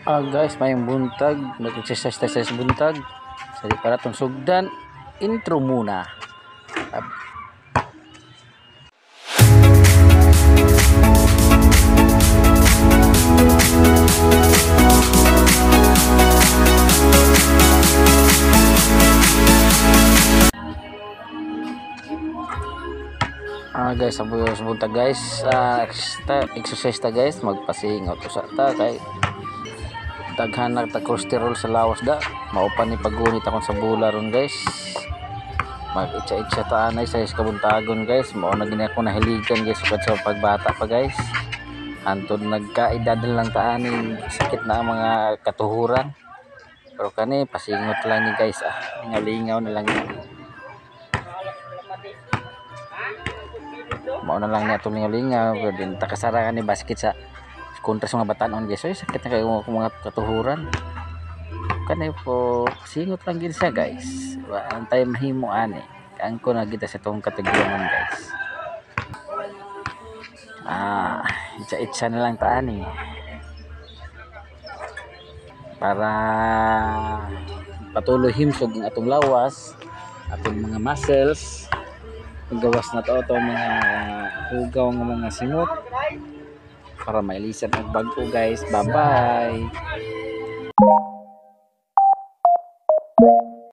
Guys, mayong buntag, nag-exercise tayo sa buntag. Sa para tong sugdan, intro muna. Guys, sa buntag guys, exercise ta guys, magpasingaw to sa ta kay daghan na ta cholesterol sa lawas da. Maupan ni pagunit akon sa bula ron guys. Mag-itsa-itsa ta anay sa kabuntagon guys. Mao na gini ako nahiligan guys ugad sa pagbata pa guys. Antod nagkaedad lang ta ani sakit na ang mga katuhuran. Pero kani pasingot lang ni guys ngalingaw na lang ni. Mao na lang ni atong lingaw pero din ta kasara ni basket sa kontra sa mga batanon guys. Ay sakit na kayo mga katuhuran. Kani po singot lang gid siya guys. Antay mahimo ani. Angko na kita sa tong kategorya guys. Itsa-itsa na lang ta ani. Para patuloy himsog ang atong lawas, atong mga muscles. Paggawas na to mga hugaw ng mga singot para mailisan ang bago guys. Bye bye.